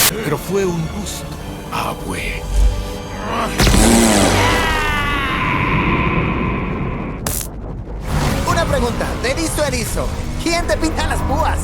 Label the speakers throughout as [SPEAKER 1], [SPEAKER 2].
[SPEAKER 1] Pero fue un gusto, abue.
[SPEAKER 2] Una pregunta, de erizo a erizo, ¿quién te pinta las púas?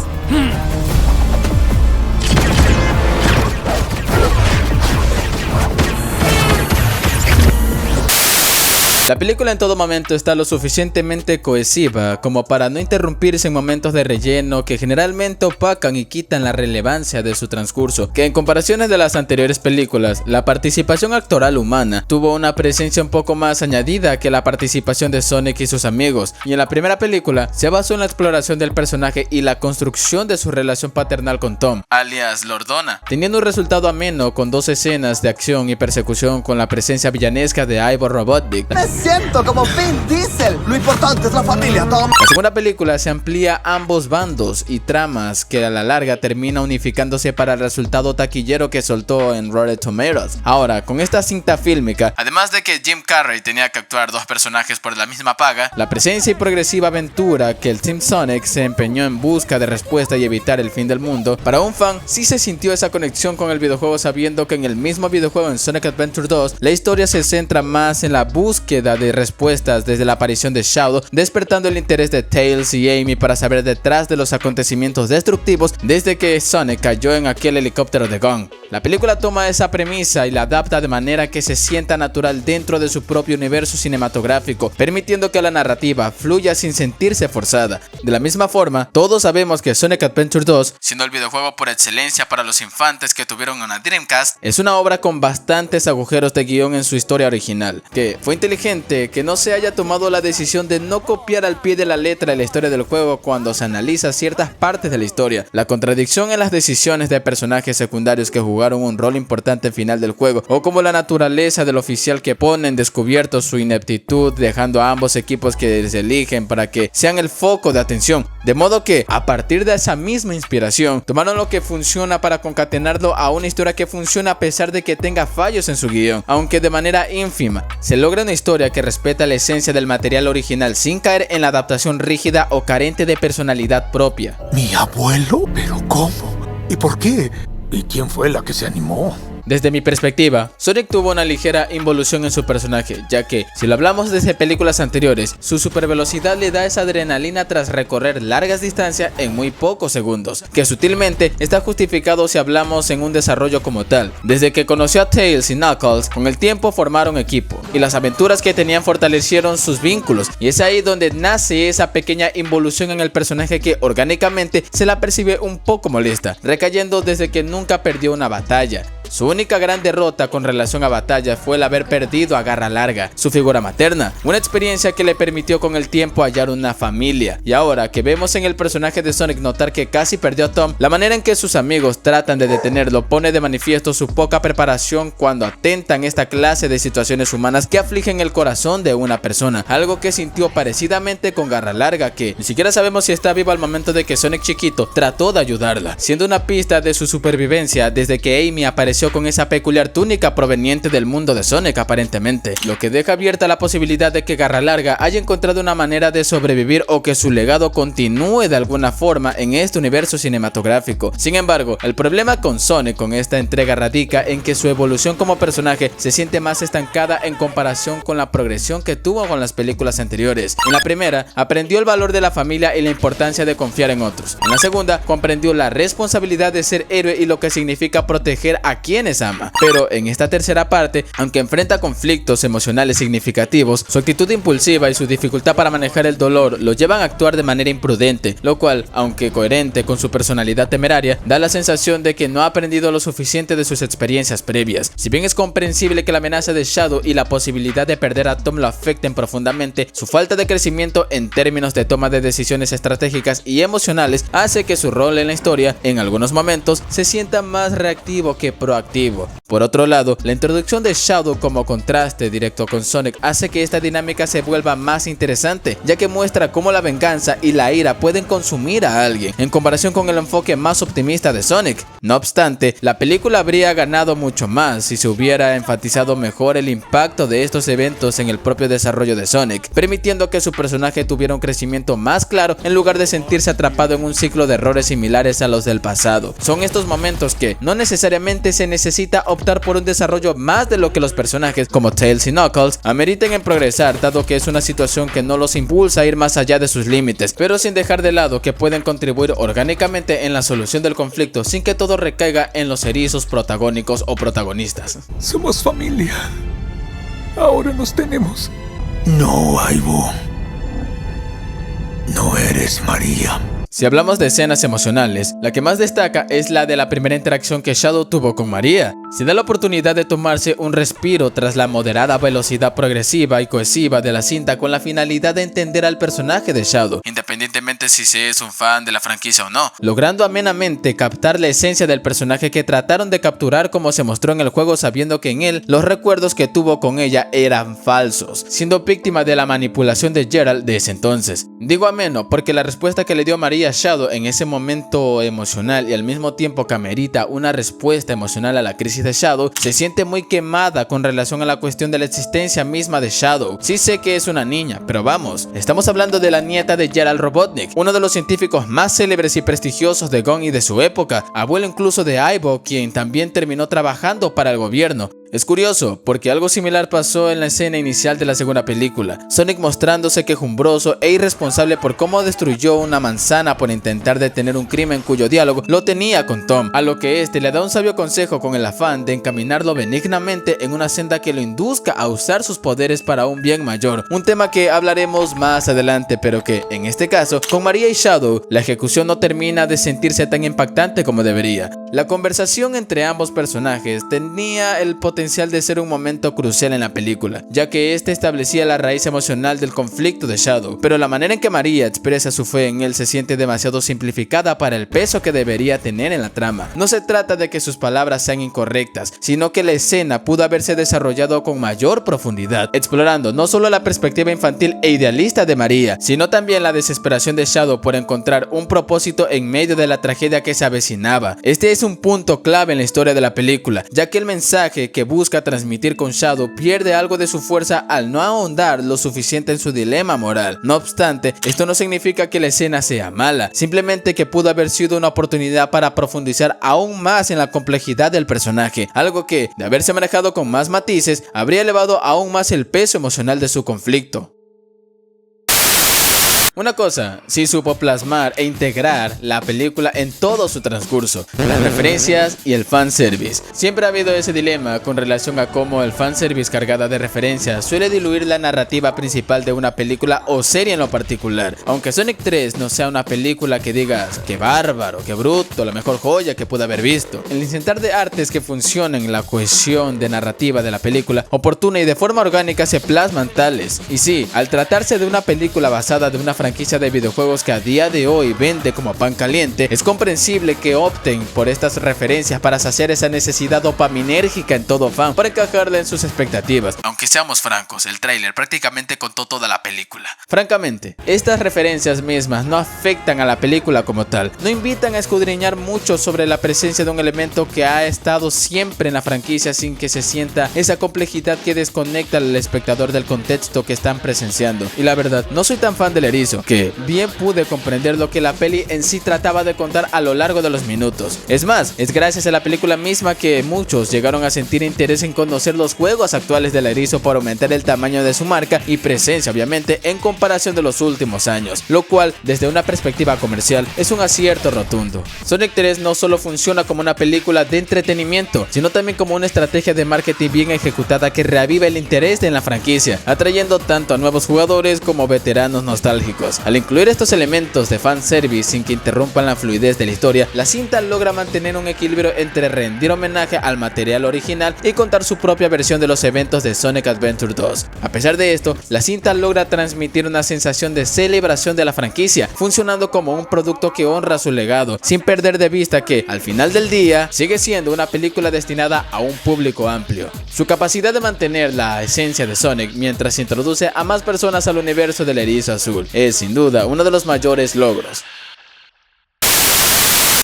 [SPEAKER 3] La película en todo momento está lo suficientemente cohesiva como para no interrumpirse en momentos de relleno que generalmente opacan y quitan la relevancia de su transcurso, que en comparaciones de las anteriores películas, la participación actoral humana tuvo una presencia un poco más añadida que la participación de Sonic y sus amigos, y en la primera película se basó en la exploración del personaje y la construcción de su relación paternal con Tom, alias Lordona, teniendo un resultado ameno con 2 escenas de acción y persecución con la presencia villanesca de Ivor Robotnik.
[SPEAKER 2] Me siento como Vin Diesel. Lo importante es la familia, Tom.
[SPEAKER 3] La segunda película se amplía ambos bandos y tramas que a la larga termina unificándose para el resultado taquillero que soltó en Rotten Tomatoes. Ahora, con esta cinta fílmica, además de que Jim Carrey tenía que actuar 2 personajes por la misma paga, la presencia y progresiva aventura que el Team Sonic se empeñó en busca de respuesta y evitar el fin del mundo, para un fan sí se sintió esa conexión con el videojuego, sabiendo que en el mismo videojuego, en Sonic Adventure 2, la historia se centra más en la búsqueda de respuestas desde la aparición de Shadow, despertando el interés de Tails y Amy para saber detrás de los acontecimientos destructivos desde que Sonic cayó en aquel helicóptero de Gong. La película toma esa premisa y la adapta de manera que se sienta natural dentro de su propio universo cinematográfico, permitiendo que la narrativa fluya sin sentirse forzada. De la misma forma, todos sabemos que Sonic Adventure 2, siendo el videojuego por excelencia para los infantes que tuvieron una Dreamcast, es una obra con bastantes agujeros de guión en su historia original, que fue inteligente que no se haya tomado la decisión de no copiar al pie de la letra la historia del juego cuando se analiza ciertas partes de la historia. La contradicción en las decisiones de personajes secundarios que jugaron un rol importante al final del juego, o como la naturaleza del oficial que pone en descubierto su ineptitud, dejando a ambos equipos que se eligen para que sean el foco de atención. De modo que, a partir de esa misma inspiración, tomaron lo que funciona para concatenarlo a una historia que funciona a pesar de que tenga fallos en su guión, aunque de manera ínfima. Se logra una historia que respeta la esencia del material original sin caer en la adaptación rígida o carente de personalidad propia.
[SPEAKER 1] ¿Mi abuelo? ¿Pero cómo? ¿Y por qué? ¿Y quién fue la que se animó?
[SPEAKER 3] Desde mi perspectiva, Sonic tuvo una ligera involución en su personaje, ya que, si lo hablamos desde películas anteriores, su supervelocidad le da esa adrenalina tras recorrer largas distancias en muy pocos segundos, que sutilmente está justificado si hablamos en un desarrollo como tal. Desde que conoció a Tails y Knuckles, con el tiempo formaron equipo, y las aventuras que tenían fortalecieron sus vínculos, y es ahí donde nace esa pequeña involución en el personaje que orgánicamente se la percibe un poco molesta, recayendo desde que nunca perdió una batalla. Su única gran derrota con relación a batalla fue el haber perdido a Garra Larga, su figura materna, una experiencia que le permitió con el tiempo hallar una familia. Y ahora que vemos en el personaje de Sonic notar que casi perdió a Tom, la manera en que sus amigos tratan de detenerlo pone de manifiesto su poca preparación cuando atentan esta clase de situaciones humanas que afligen el corazón de una persona, algo que sintió parecidamente con Garra Larga, que ni siquiera sabemos si está viva al momento de que Sonic chiquito trató de ayudarla, siendo una pista de su supervivencia desde que Amy apareció con esa peculiar túnica proveniente del mundo de Sonic aparentemente, lo que deja abierta la posibilidad de que Garra Larga haya encontrado una manera de sobrevivir o que su legado continúe de alguna forma en este universo cinematográfico. Sin embargo, el problema con Sonic con esta entrega radica en que su evolución como personaje se siente más estancada en comparación con la progresión que tuvo con las películas anteriores. En la primera, aprendió el valor de la familia y la importancia de confiar en otros. En la segunda, comprendió la responsabilidad de ser héroe y lo que significa proteger a quienes ama. Pero en esta tercera parte, aunque enfrenta conflictos emocionales significativos, su actitud impulsiva y su dificultad para manejar el dolor lo llevan a actuar de manera imprudente, lo cual, aunque coherente con su personalidad temeraria, da la sensación de que no ha aprendido lo suficiente de sus experiencias previas. Si bien es comprensible que la amenaza de Shadow y la posibilidad de perder a Tom lo afecten profundamente, su falta de crecimiento en términos de toma de decisiones estratégicas y emocionales hace que su rol en la historia, en algunos momentos, se sienta más reactivo que proactivo. objetivo. Por otro lado, la introducción de Shadow como contraste directo con Sonic hace que esta dinámica se vuelva más interesante, ya que muestra cómo la venganza y la ira pueden consumir a alguien, en comparación con el enfoque más optimista de Sonic. No obstante, la película habría ganado mucho más si se hubiera enfatizado mejor el impacto de estos eventos en el propio desarrollo de Sonic, permitiendo que su personaje tuviera un crecimiento más claro en lugar de sentirse atrapado en un ciclo de errores similares a los del pasado. Son estos momentos que no necesariamente se necesita optar por un desarrollo más de lo que los personajes como Tails y Knuckles ameriten en progresar, dado que es una situación que no los impulsa a ir más allá de sus límites, pero sin dejar de lado que pueden contribuir orgánicamente en la solución del conflicto sin que todo recaiga en los erizos protagónicos o protagonistas.
[SPEAKER 1] Somos familia. Ahora nos tenemos.
[SPEAKER 4] No, Aibo. No eres María.
[SPEAKER 3] Si hablamos de escenas emocionales, la que más destaca es la de la primera interacción que Shadow tuvo con María. Se da la oportunidad de tomarse un respiro tras la moderada velocidad progresiva y cohesiva de la cinta con la finalidad de entender al personaje de Shadow, independientemente si se es un fan de la franquicia o no, logrando amenamente captar la esencia del personaje que trataron de capturar como se mostró en el juego, sabiendo que en él los recuerdos que tuvo con ella eran falsos, siendo víctima de la manipulación de Gerald de ese entonces. Digo ameno porque la respuesta que le dio María a Shadow en ese momento emocional y al mismo tiempo que amerita una respuesta emocional a la crisis de Shadow, se siente muy quemada con relación a la cuestión de la existencia misma de Shadow. Sí sé que es una niña, pero vamos, estamos hablando de la nieta de Gerald Robotnik, uno de los científicos más célebres y prestigiosos de Gon y de su época, abuelo incluso de Aibo, quien también terminó trabajando para el gobierno. Es curioso, porque algo similar pasó en la escena inicial de la segunda película, Sonic mostrándose quejumbroso e irresponsable por cómo destruyó una manzana por intentar detener un crimen cuyo diálogo lo tenía con Tom, a lo que este le da un sabio consejo con el afán de encaminarlo benignamente en una senda que lo induzca a usar sus poderes para un bien mayor, un tema que hablaremos más adelante, pero que en este caso, con María y Shadow, la ejecución no termina de sentirse tan impactante como debería. La conversación entre ambos personajes tenía el potencial de ser un momento crucial en la película, ya que este establecía la raíz emocional del conflicto de Shadow, pero la manera en que María expresa su fe en él se siente demasiado simplificada para el peso que debería tener en la trama. No se trata de que sus palabras sean incorrectas, sino que la escena pudo haberse desarrollado con mayor profundidad, explorando no solo la perspectiva infantil e idealista de María, sino también la desesperación de Shadow por encontrar un propósito en medio de la tragedia que se avecinaba. Este es un punto clave en la historia de la película, ya que el mensaje que busca transmitir con Shadow pierde algo de su fuerza al no ahondar lo suficiente en su dilema moral. No obstante, esto no significa que la escena sea mala, simplemente que pudo haber sido una oportunidad para profundizar aún más en la complejidad del personaje, algo que, de haberse manejado con más matices, habría elevado aún más el peso emocional de su conflicto. Una cosa sí supo plasmar e integrar la película en todo su transcurso: las referencias y el fanservice. Siempre ha habido ese dilema con relación a cómo el fanservice cargada de referencias suele diluir la narrativa principal de una película o serie en lo particular. Aunque Sonic 3 no sea una película que digas ¡qué bárbaro, qué bruto, la mejor joya que pude haber visto!, el intentar de artes que funcionen la cohesión de narrativa de la película oportuna y de forma orgánica se plasman tales. Y sí, al tratarse de una película basada de una franquicia de videojuegos que a día de hoy vende como pan caliente, es comprensible que opten por estas referencias para saciar esa necesidad dopaminérgica en todo fan, para encajarla en sus expectativas. Aunque seamos francos, el tráiler prácticamente contó toda la película. Francamente, estas referencias mismas no afectan a la película como tal, no invitan a escudriñar mucho sobre la presencia de un elemento que ha estado siempre en la franquicia sin que se sienta esa complejidad que desconecta al espectador del contexto que están presenciando. Y la verdad, no soy tan fan del erizo, que bien pude comprender lo que la peli en sí trataba de contar a lo largo de los minutos. Es más, es gracias a la película misma que muchos llegaron a sentir interés en conocer los juegos actuales del erizo por aumentar el tamaño de su marca y presencia, obviamente, en comparación de los últimos años, lo cual, desde una perspectiva comercial, es un acierto rotundo. Sonic 3 no solo funciona como una película de entretenimiento, sino también como una estrategia de marketing bien ejecutada que reaviva el interés en la franquicia, atrayendo tanto a nuevos jugadores como veteranos nostálgicos. gráficos. Al incluir estos elementos de fanservice sin que interrumpan la fluidez de la historia, la cinta logra mantener un equilibrio entre rendir homenaje al material original y contar su propia versión de los eventos de Sonic Adventure 2. A pesar de esto, la cinta logra transmitir una sensación de celebración de la franquicia, funcionando como un producto que honra su legado, sin perder de vista que, al final del día, sigue siendo una película destinada a un público amplio. Su capacidad de mantener la esencia de Sonic mientras introduce a más personas al universo del erizo azul es sin duda uno de los mayores logros.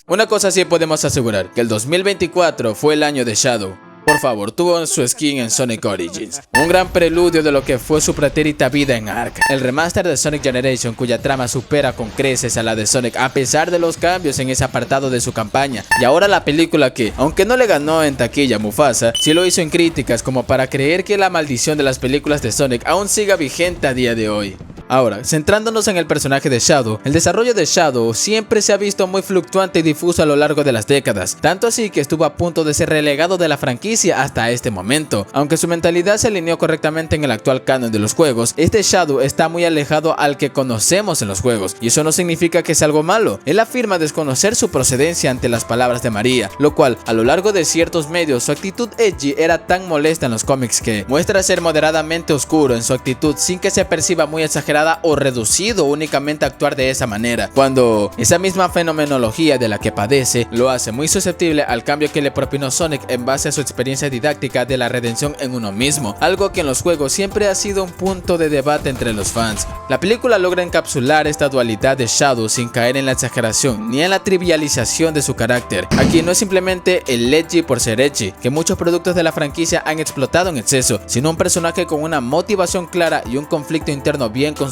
[SPEAKER 3] Una cosa sí podemos asegurar, que el 2024 fue el año de Shadow. Por favor, tuvo su skin en Sonic Origins, un gran preludio de lo que fue su pretérita vida en Ark, el remaster de Sonic Generation cuya trama supera con creces a la de Sonic a pesar de los cambios en ese apartado de su campaña, y ahora la película que, aunque no le ganó en taquilla a Mufasa, sí lo hizo en críticas como para creer que la maldición de las películas de Sonic aún siga vigente a día de hoy. Ahora, centrándonos en el personaje de Shadow, el desarrollo de Shadow siempre se ha visto muy fluctuante y difuso a lo largo de las décadas, tanto así que estuvo a punto de ser relegado de la franquicia hasta este momento. Aunque su mentalidad se alineó correctamente en el actual canon de los juegos, este Shadow está muy alejado al que conocemos en los juegos, y eso no significa que sea algo malo. Él afirma desconocer su procedencia ante las palabras de María, lo cual, a lo largo de ciertos medios, su actitud edgy era tan molesta en los cómics que muestra ser moderadamente oscuro en su actitud sin que se perciba muy exagerado o reducido únicamente a actuar de esa manera, cuando esa misma fenomenología de la que padece lo hace muy susceptible al cambio que le propinó Sonic en base a su experiencia didáctica de la redención en uno mismo, algo que en los juegos siempre ha sido un punto de debate entre los fans. La película logra encapsular esta dualidad de Shadow sin caer en la exageración ni en la trivialización de su carácter. Aquí no es simplemente el edgy por ser edgy, que muchos productos de la franquicia han explotado en exceso, sino un personaje con una motivación clara y un conflicto interno bien construido.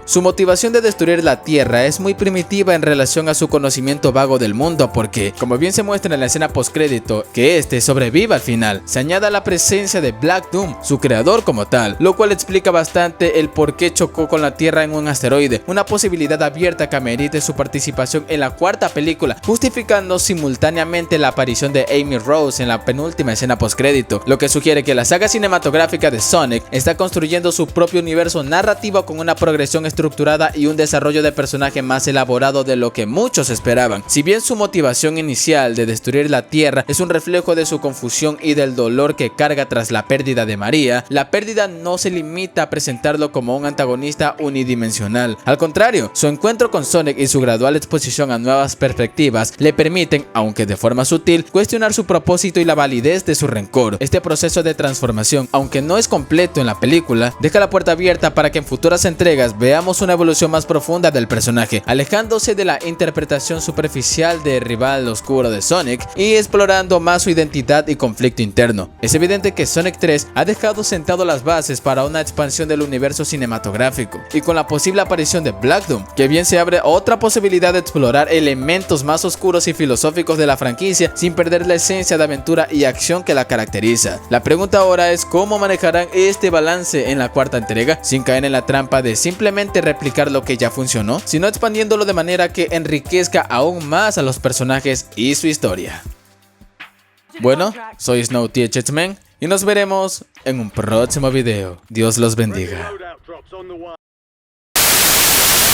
[SPEAKER 3] Su motivación de destruir la Tierra es muy primitiva en relación a su conocimiento vago del mundo porque, como bien se muestra en la escena postcrédito, que este sobrevive al final, se añade la presencia de Black Doom, su creador como tal, lo cual explica bastante el por qué chocó con la Tierra en un asteroide, una posibilidad abierta que amerite su participación en la cuarta película, justificando simultáneamente la aparición de Amy Rose en la penúltima escena postcrédito, lo que sugiere que la saga cinematográfica de Sonic está construyendo su propio universo narrativo con una progresión estructurada y un desarrollo de personaje más elaborado de lo que muchos esperaban. Si bien su motivación inicial de destruir la Tierra es un reflejo de su confusión y del dolor que carga tras la pérdida de María, la pérdida no se limita a presentarlo como un antagonista unidimensional. Al contrario, su encuentro con Sonic y su gradual exposición a nuevas perspectivas le permiten, aunque de forma sutil, cuestionar su propósito y la validez de su rencor. Este proceso de transformación, aunque no es completo en la película, deja la puerta abierta para que en futuras entregas veamos una evolución más profunda del personaje, alejándose de la interpretación superficial de rival oscuro de Sonic y explorando más su identidad y conflicto interno. Es evidente que Sonic 3 ha dejado sentado las bases para una expansión del universo cinematográfico, y con la posible aparición de Black Doom, que bien se abre otra posibilidad de explorar elementos más oscuros y filosóficos de la franquicia sin perder la esencia de aventura y acción que la caracteriza. La pregunta ahora es cómo manejarán este balance en la cuarta entrega sin caer en la trampa de simplemente replicar lo que ya funcionó, sino expandiéndolo de manera que enriquezca aún más a los personajes y su historia. Bueno, soy Snow THX-Men y nos veremos en un próximo video. Dios los bendiga.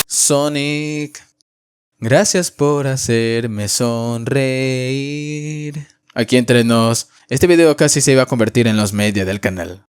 [SPEAKER 3] Sonic, gracias por hacerme sonreír. Aquí entre nos, este video casi se iba a convertir en los media del canal.